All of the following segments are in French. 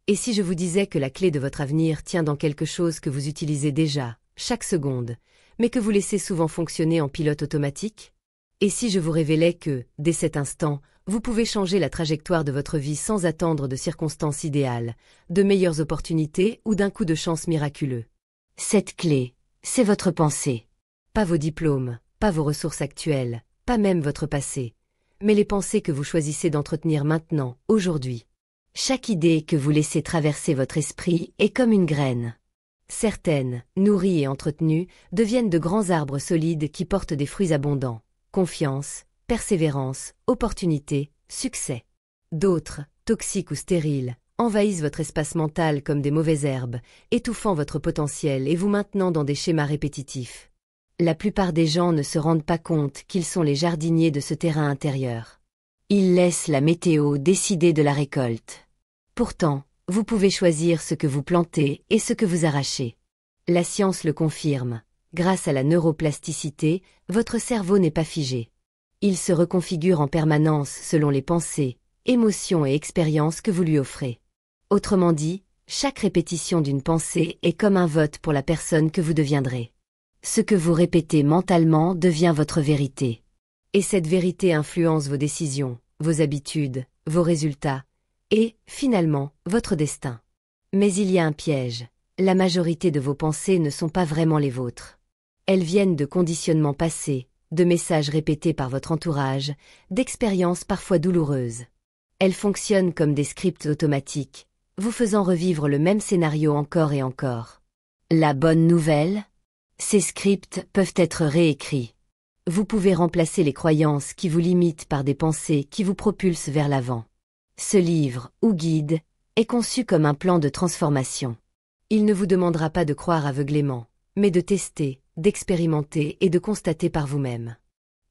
Et si je vous disais que la clé de votre avenir tient dans quelque chose que vous utilisez déjà, chaque seconde, mais que vous laissez souvent fonctionner en pilote automatique? Et si je vous révélais que, dès cet instant, vous pouvez changer la trajectoire de votre vie sans attendre de circonstances idéales, de meilleures opportunités ou d'un coup de chance miraculeux? Cette clé, c'est votre pensée. Pas vos diplômes, pas vos ressources actuelles, pas même votre passé, mais les pensées que vous choisissez d'entretenir maintenant, aujourd'hui. Chaque idée que vous laissez traverser votre esprit est comme une graine. Certaines, nourries et entretenues, deviennent de grands arbres solides qui portent des fruits abondants. Confiance, persévérance, opportunité, succès. D'autres, toxiques ou stériles, envahissent votre espace mental comme des mauvaises herbes, étouffant votre potentiel et vous maintenant dans des schémas répétitifs. La plupart des gens ne se rendent pas compte qu'ils sont les jardiniers de ce terrain intérieur. Ils laissent la météo décider de la récolte. Pourtant, vous pouvez choisir ce que vous plantez et ce que vous arrachez. La science le confirme. Grâce à la neuroplasticité, votre cerveau n'est pas figé. Il se reconfigure en permanence selon les pensées, émotions et expériences que vous lui offrez. Autrement dit, chaque répétition d'une pensée est comme un vote pour la personne que vous deviendrez. Ce que vous répétez mentalement devient votre vérité. Et cette vérité influence vos décisions, vos habitudes, vos résultats, et, finalement, votre destin. Mais il y a un piège. La majorité de vos pensées ne sont pas vraiment les vôtres. Elles viennent de conditionnements passés, de messages répétés par votre entourage, d'expériences parfois douloureuses. Elles fonctionnent comme des scripts automatiques, vous faisant revivre le même scénario encore et encore. La bonne nouvelle? Ces scripts peuvent être réécrits. Vous pouvez remplacer les croyances qui vous limitent par des pensées qui vous propulsent vers l'avant. Ce livre, ou guide, est conçu comme un plan de transformation. Il ne vous demandera pas de croire aveuglément, mais de tester, d'expérimenter et de constater par vous-même.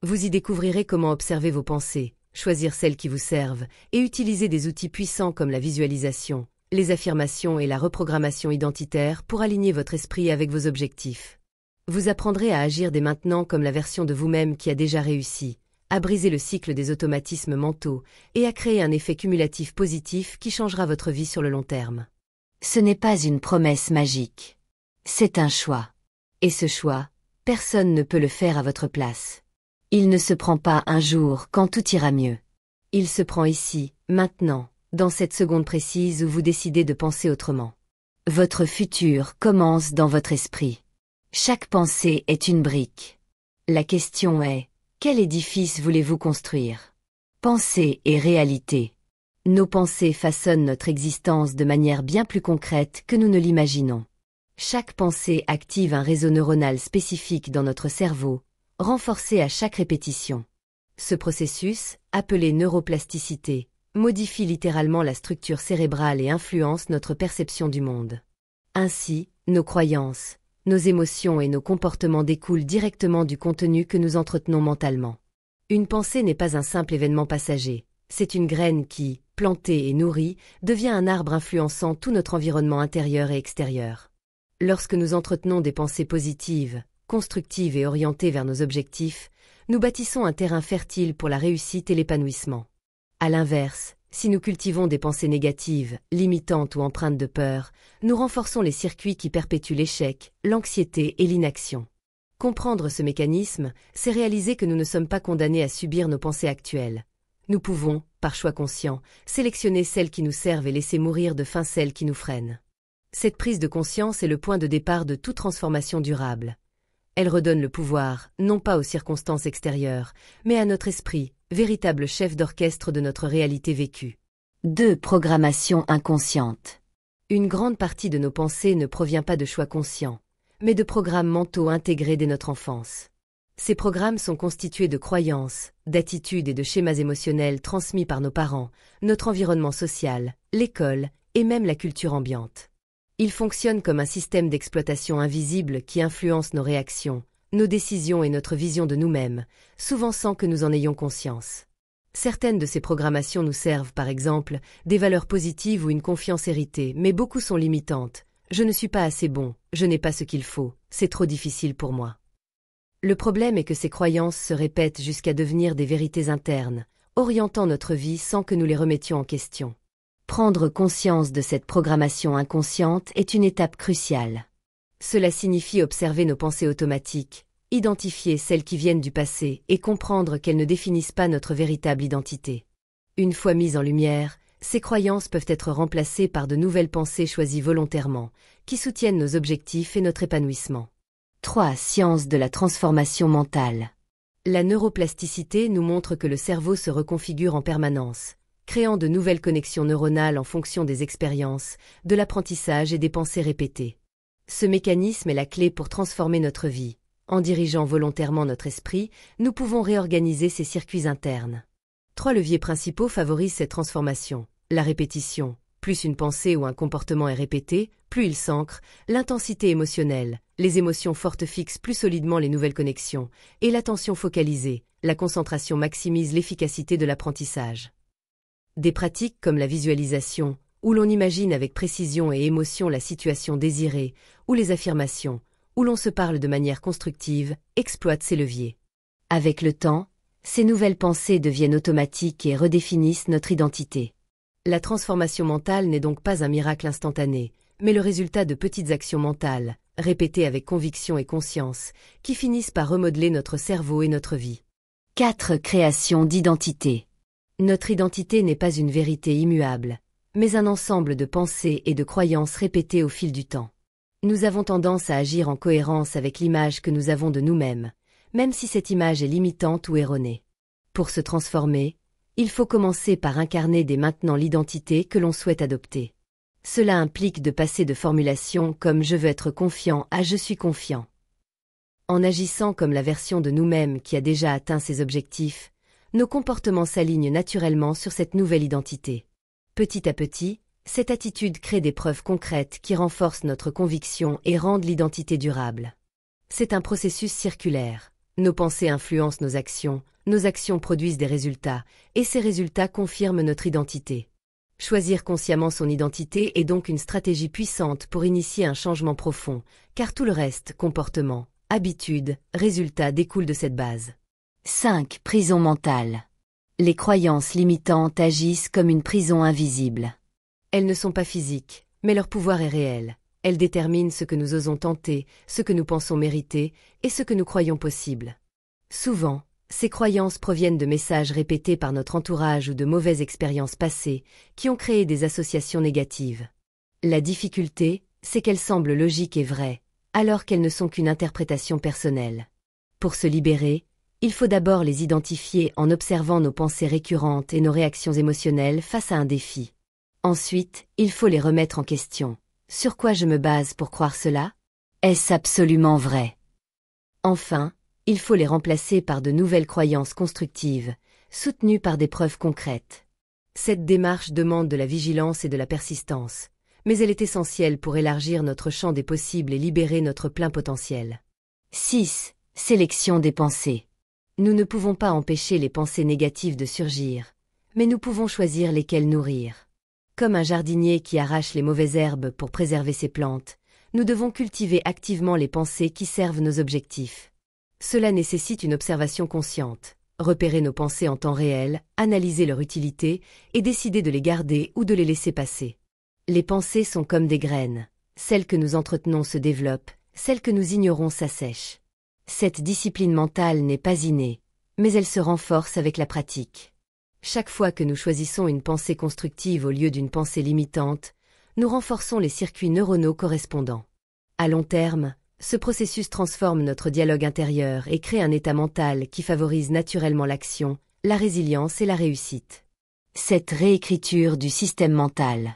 Vous y découvrirez comment observer vos pensées, choisir celles qui vous servent, et utiliser des outils puissants comme la visualisation, les affirmations et la reprogrammation identitaire pour aligner votre esprit avec vos objectifs. Vous apprendrez à agir dès maintenant comme la version de vous-même qui a déjà réussi, à briser le cycle des automatismes mentaux et à créer un effet cumulatif positif qui changera votre vie sur le long terme. Ce n'est pas une promesse magique. C'est un choix. Et ce choix, personne ne peut le faire à votre place. Il ne se prend pas un jour quand tout ira mieux. Il se prend ici, maintenant, dans cette seconde précise où vous décidez de penser autrement. Votre futur commence dans votre esprit. Chaque pensée est une brique. La question est, quel édifice voulez-vous construire? Pensée et réalité. Nos pensées façonnent notre existence de manière bien plus concrète que nous ne l'imaginons. Chaque pensée active un réseau neuronal spécifique dans notre cerveau, renforcé à chaque répétition. Ce processus, appelé neuroplasticité, modifie littéralement la structure cérébrale et influence notre perception du monde. Ainsi, nos croyances, nos émotions et nos comportements découlent directement du contenu que nous entretenons mentalement. Une pensée n'est pas un simple événement passager, c'est une graine qui, plantée et nourrie, devient un arbre influençant tout notre environnement intérieur et extérieur. Lorsque nous entretenons des pensées positives, constructives et orientées vers nos objectifs, nous bâtissons un terrain fertile pour la réussite et l'épanouissement. À l'inverse, si nous cultivons des pensées négatives, limitantes ou empreintes de peur, nous renforçons les circuits qui perpétuent l'échec, l'anxiété et l'inaction. Comprendre ce mécanisme, c'est réaliser que nous ne sommes pas condamnés à subir nos pensées actuelles. Nous pouvons, par choix conscient, sélectionner celles qui nous servent et laisser mourir de faim celles qui nous freinent. Cette prise de conscience est le point de départ de toute transformation durable. Elle redonne le pouvoir, non pas aux circonstances extérieures, mais à notre esprit, véritable chef d'orchestre de notre réalité vécue. 2. Programmation inconsciente. Une grande partie de nos pensées ne provient pas de choix conscients, mais de programmes mentaux intégrés dès notre enfance. Ces programmes sont constitués de croyances, d'attitudes et de schémas émotionnels transmis par nos parents, notre environnement social, l'école et même la culture ambiante. Ils fonctionnent comme un système d'exploitation invisible qui influence nos réactions, nos décisions et notre vision de nous-mêmes, souvent sans que nous en ayons conscience. Certaines de ces programmations nous servent, par exemple, des valeurs positives ou une confiance héritée, mais beaucoup sont limitantes. Je ne suis pas assez bon, je n'ai pas ce qu'il faut, c'est trop difficile pour moi. Le problème est que ces croyances se répètent jusqu'à devenir des vérités internes, orientant notre vie sans que nous les remettions en question. Prendre conscience de cette programmation inconsciente est une étape cruciale. Cela signifie observer nos pensées automatiques, identifier celles qui viennent du passé et comprendre qu'elles ne définissent pas notre véritable identité. Une fois mises en lumière, ces croyances peuvent être remplacées par de nouvelles pensées choisies volontairement, qui soutiennent nos objectifs et notre épanouissement. 3. Science de la transformation mentale. La neuroplasticité nous montre que le cerveau se reconfigure en permanence, créant de nouvelles connexions neuronales en fonction des expériences, de l'apprentissage et des pensées répétées. Ce mécanisme est la clé pour transformer notre vie. En dirigeant volontairement notre esprit, nous pouvons réorganiser ces circuits internes. 3 leviers principaux favorisent cette transformation. La répétition. Plus une pensée ou un comportement est répété, plus il s'ancre. L'intensité émotionnelle. Les émotions fortes fixent plus solidement les nouvelles connexions. Et l'attention focalisée. La concentration maximise l'efficacité de l'apprentissage. Des pratiques comme la visualisation, où l'on imagine avec précision et émotion la situation désirée, ou les affirmations, où l'on se parle de manière constructive, exploitent ces leviers. Avec le temps, ces nouvelles pensées deviennent automatiques et redéfinissent notre identité. La transformation mentale n'est donc pas un miracle instantané, mais le résultat de petites actions mentales, répétées avec conviction et conscience, qui finissent par remodeler notre cerveau et notre vie. 4. Création d'identité. Notre identité n'est pas une vérité immuable, mais un ensemble de pensées et de croyances répétées au fil du temps. Nous avons tendance à agir en cohérence avec l'image que nous avons de nous-mêmes, même si cette image est limitante ou erronée. Pour se transformer, il faut commencer par incarner dès maintenant l'identité que l'on souhaite adopter. Cela implique de passer de formulations comme « je veux être confiant » à « je suis confiant ». En agissant comme la version de nous-mêmes qui a déjà atteint ses objectifs, nos comportements s'alignent naturellement sur cette nouvelle identité. Petit à petit, cette attitude crée des preuves concrètes qui renforcent notre conviction et rendent l'identité durable. C'est un processus circulaire. Nos pensées influencent nos actions produisent des résultats, et ces résultats confirment notre identité. Choisir consciemment son identité est donc une stratégie puissante pour initier un changement profond, car tout le reste, comportement, habitude, résultats découle de cette base. 5. Prison mentale. Les croyances limitantes agissent comme une prison invisible. Elles ne sont pas physiques, mais leur pouvoir est réel. Elles déterminent ce que nous osons tenter, ce que nous pensons mériter, et ce que nous croyons possible. Souvent, ces croyances proviennent de messages répétés par notre entourage ou de mauvaises expériences passées, qui ont créé des associations négatives. La difficulté, c'est qu'elles semblent logiques et vraies, alors qu'elles ne sont qu'une interprétation personnelle. Pour se libérer, il faut d'abord les identifier en observant nos pensées récurrentes et nos réactions émotionnelles face à un défi. Ensuite, il faut les remettre en question. Sur quoi je me base pour croire cela? Est-ce absolument vrai? Enfin, il faut les remplacer par de nouvelles croyances constructives, soutenues par des preuves concrètes. Cette démarche demande de la vigilance et de la persistance, mais elle est essentielle pour élargir notre champ des possibles et libérer notre plein potentiel. 6. Sélection des pensées. Nous ne pouvons pas empêcher les pensées négatives de surgir, mais nous pouvons choisir lesquelles nourrir. Comme un jardinier qui arrache les mauvaises herbes pour préserver ses plantes, nous devons cultiver activement les pensées qui servent nos objectifs. Cela nécessite une observation consciente, repérer nos pensées en temps réel, analyser leur utilité et décider de les garder ou de les laisser passer. Les pensées sont comme des graines. Celles que nous entretenons se développent, celles que nous ignorons s'assèchent. Cette discipline mentale n'est pas innée, mais elle se renforce avec la pratique. Chaque fois que nous choisissons une pensée constructive au lieu d'une pensée limitante, nous renforçons les circuits neuronaux correspondants. À long terme, ce processus transforme notre dialogue intérieur et crée un état mental qui favorise naturellement l'action, la résilience et la réussite. Cette réécriture du système mental.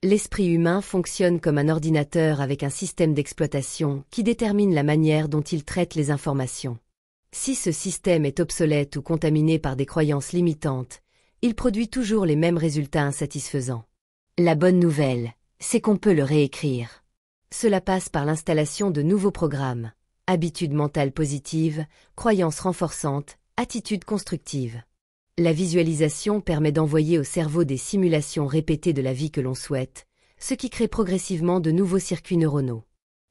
L'esprit humain fonctionne comme un ordinateur avec un système d'exploitation qui détermine la manière dont il traite les informations. Si ce système est obsolète ou contaminé par des croyances limitantes, il produit toujours les mêmes résultats insatisfaisants. La bonne nouvelle, c'est qu'on peut le réécrire. Cela passe par l'installation de nouveaux programmes, habitudes mentales positives, croyances renforçantes, attitudes constructives. La visualisation permet d'envoyer au cerveau des simulations répétées de la vie que l'on souhaite, ce qui crée progressivement de nouveaux circuits neuronaux.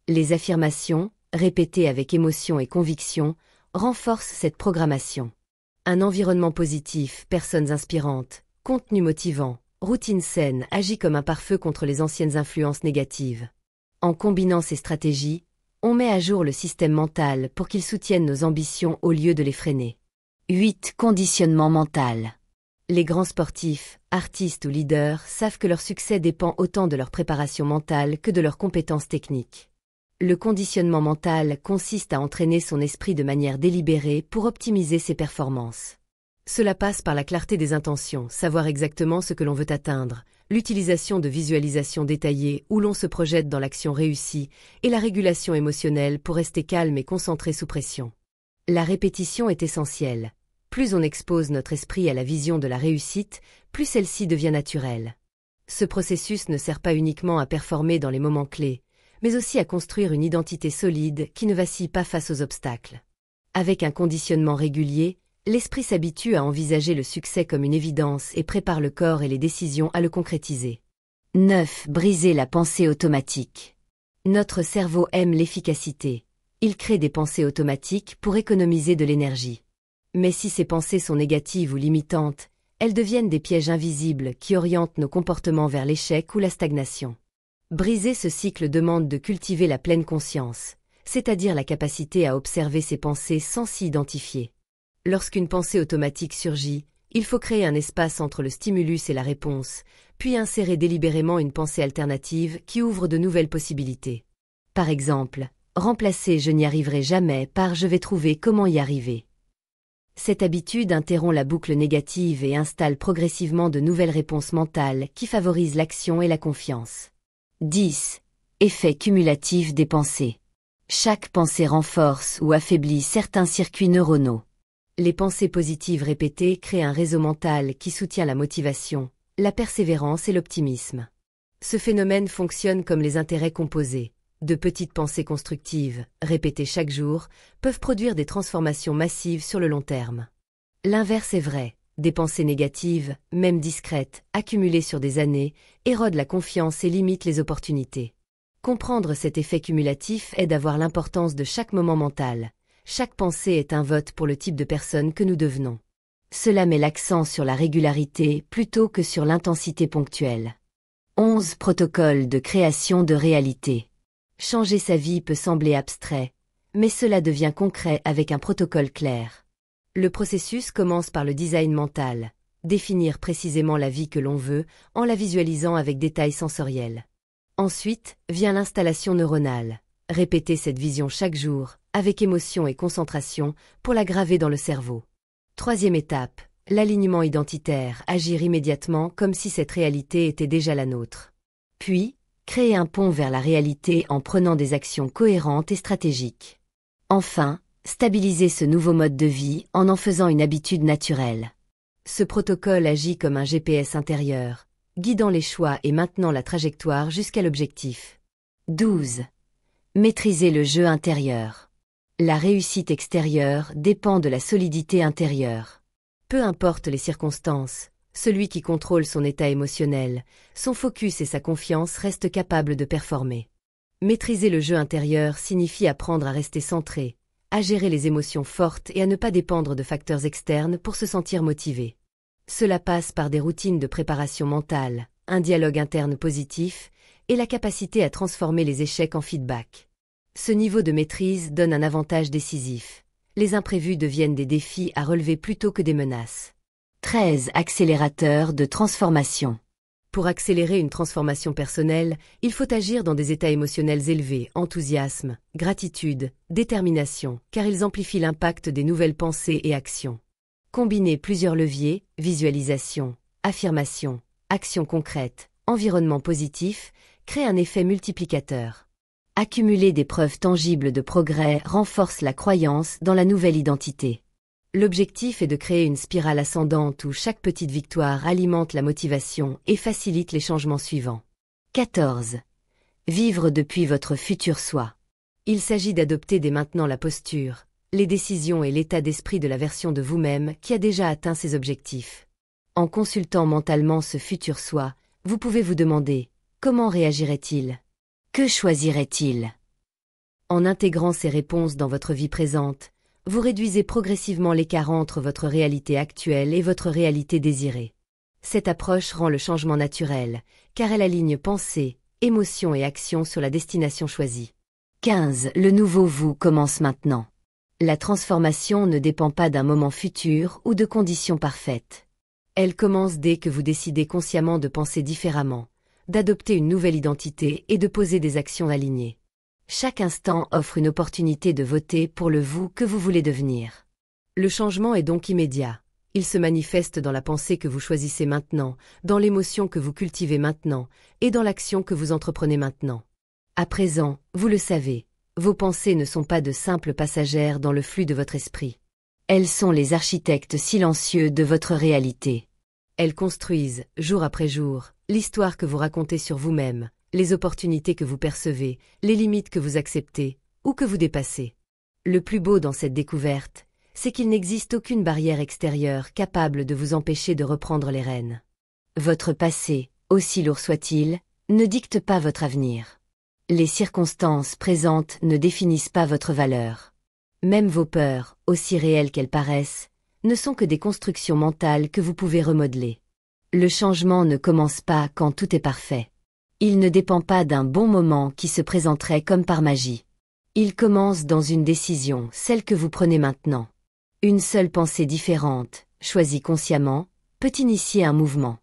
Les affirmations, répétées avec émotion et conviction, renforcent cette programmation. Un environnement positif, personnes inspirantes, contenu motivant, Routine saine agit comme un pare-feu contre les anciennes influences négatives. En combinant ces stratégies, on met à jour le système mental pour qu'il soutienne nos ambitions au lieu de les freiner. 8. Conditionnement mental. Les grands sportifs, artistes ou leaders savent que leur succès dépend autant de leur préparation mentale que de leurs compétences techniques. Le conditionnement mental consiste à entraîner son esprit de manière délibérée pour optimiser ses performances. Cela passe par la clarté des intentions, savoir exactement ce que l'on veut atteindre, l'utilisation de visualisations détaillées où l'on se projette dans l'action réussie et la régulation émotionnelle pour rester calme et concentré sous pression. La répétition est essentielle. Plus on expose notre esprit à la vision de la réussite, plus celle-ci devient naturelle. Ce processus ne sert pas uniquement à performer dans les moments clés, mais aussi à construire une identité solide qui ne vacille pas face aux obstacles. Avec un conditionnement régulier, l'esprit s'habitue à envisager le succès comme une évidence et prépare le corps et les décisions à le concrétiser. 9. Briser la pensée automatique. Notre cerveau aime l'efficacité. Il crée des pensées automatiques pour économiser de l'énergie. Mais si ces pensées sont négatives ou limitantes, elles deviennent des pièges invisibles qui orientent nos comportements vers l'échec ou la stagnation. Briser ce cycle demande de cultiver la pleine conscience, c'est-à-dire la capacité à observer ses pensées sans s'y identifier. Lorsqu'une pensée automatique surgit, il faut créer un espace entre le stimulus et la réponse, puis insérer délibérément une pensée alternative qui ouvre de nouvelles possibilités. Par exemple, remplacer « je n'y arriverai jamais » par « je vais trouver comment y arriver ». Cette habitude interrompt la boucle négative et installe progressivement de nouvelles réponses mentales qui favorisent l'action et la confiance. 10. Effet cumulatif des pensées. Chaque pensée renforce ou affaiblit certains circuits neuronaux. Les pensées positives répétées créent un réseau mental qui soutient la motivation, la persévérance et l'optimisme. Ce phénomène fonctionne comme les intérêts composés. De petites pensées constructives, répétées chaque jour, peuvent produire des transformations massives sur le long terme. L'inverse est vrai, des pensées négatives, même discrètes, accumulées sur des années, érodent la confiance et limitent les opportunités. Comprendre cet effet cumulatif aide à voir l'importance de chaque moment mental. Chaque pensée est un vote pour le type de personne que nous devenons. Cela met l'accent sur la régularité plutôt que sur l'intensité ponctuelle. 11. Protocole de création de réalité. Changer sa vie peut sembler abstrait, mais cela devient concret avec un protocole clair. Le processus commence par le design mental, définir précisément la vie que l'on veut en la visualisant avec détails sensoriels. Ensuite vient l'installation neuronale, répéter cette vision chaque jour, avec émotion et concentration, pour la graver dans le cerveau. Troisième étape, l'alignement identitaire, agir immédiatement comme si cette réalité était déjà la nôtre. Puis, créer un pont vers la réalité en prenant des actions cohérentes et stratégiques. Enfin, stabiliser ce nouveau mode de vie en faisant une habitude naturelle. Ce protocole agit comme un GPS intérieur, guidant les choix et maintenant la trajectoire jusqu'à l'objectif. 12. Maîtriser le jeu intérieur. La réussite extérieure dépend de la solidité intérieure. Peu importe les circonstances, celui qui contrôle son état émotionnel, son focus et sa confiance reste capable de performer. Maîtriser le jeu intérieur signifie apprendre à rester centré, à gérer les émotions fortes et à ne pas dépendre de facteurs externes pour se sentir motivé. Cela passe par des routines de préparation mentale, un dialogue interne positif et la capacité à transformer les échecs en feedback. Ce niveau de maîtrise donne un avantage décisif. Les imprévus deviennent des défis à relever plutôt que des menaces. 13. Accélérateur de transformation. Pour accélérer une transformation personnelle, il faut agir dans des états émotionnels élevés, enthousiasme, gratitude, détermination, car ils amplifient l'impact des nouvelles pensées et actions. Combiner plusieurs leviers, visualisation, affirmation, action concrète, environnement positif, crée un effet multiplicateur. Accumuler des preuves tangibles de progrès renforce la croyance dans la nouvelle identité. L'objectif est de créer une spirale ascendante où chaque petite victoire alimente la motivation et facilite les changements suivants. 14. Vivre depuis votre futur soi. Il s'agit d'adopter dès maintenant la posture, les décisions et l'état d'esprit de la version de vous-même qui a déjà atteint ses objectifs. En consultant mentalement ce futur soi, vous pouvez vous demander « Comment réagirait-il ? Que choisirait-il » En intégrant ces réponses dans votre vie présente, vous réduisez progressivement l'écart entre votre réalité actuelle et votre réalité désirée. Cette approche rend le changement naturel, car elle aligne pensée, émotion et action sur la destination choisie. 15. Le nouveau vous commence maintenant. La transformation ne dépend pas d'un moment futur ou de conditions parfaites. Elle commence dès que vous décidez consciemment de penser différemment, d'adopter une nouvelle identité et de poser des actions alignées. Chaque instant offre une opportunité de voter pour le vous que vous voulez devenir. Le changement est donc immédiat. Il se manifeste dans la pensée que vous choisissez maintenant, dans l'émotion que vous cultivez maintenant, et dans l'action que vous entreprenez maintenant. À présent, vous le savez, vos pensées ne sont pas de simples passagères dans le flux de votre esprit. Elles sont les architectes silencieux de votre réalité. Elles construisent, jour après jour, l'histoire que vous racontez sur vous-même, les opportunités que vous percevez, les limites que vous acceptez, ou que vous dépassez. Le plus beau dans cette découverte, c'est qu'il n'existe aucune barrière extérieure capable de vous empêcher de reprendre les rênes. Votre passé, aussi lourd soit-il, ne dicte pas votre avenir. Les circonstances présentes ne définissent pas votre valeur. Même vos peurs, aussi réelles qu'elles paraissent, ne sont que des constructions mentales que vous pouvez remodeler. Le changement ne commence pas quand tout est parfait. Il ne dépend pas d'un bon moment qui se présenterait comme par magie. Il commence dans une décision, celle que vous prenez maintenant. Une seule pensée différente, choisie consciemment, peut initier un mouvement.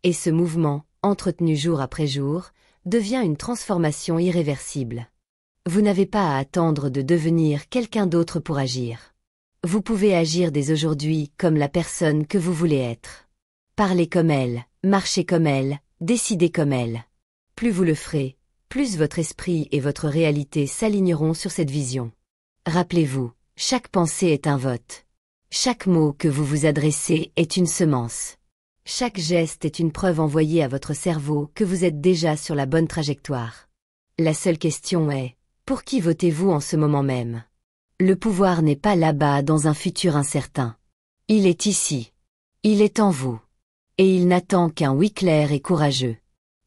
Et ce mouvement, entretenu jour après jour, devient une transformation irréversible. Vous n'avez pas à attendre de devenir quelqu'un d'autre pour agir. Vous pouvez agir dès aujourd'hui comme la personne que vous voulez être. Parlez comme elle, marchez comme elle, décidez comme elle. Plus vous le ferez, plus votre esprit et votre réalité s'aligneront sur cette vision. Rappelez-vous, chaque pensée est un vote. Chaque mot que vous vous adressez est une semence. Chaque geste est une preuve envoyée à votre cerveau que vous êtes déjà sur la bonne trajectoire. La seule question est, pour qui votez-vous en ce moment même? Le pouvoir n'est pas là-bas dans un futur incertain. Il est ici. Il est en vous. Et il n'attend qu'un oui clair et courageux.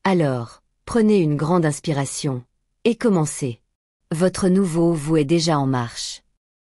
Alors, prenez une grande inspiration, et commencez. Votre nouveau vous est déjà en marche.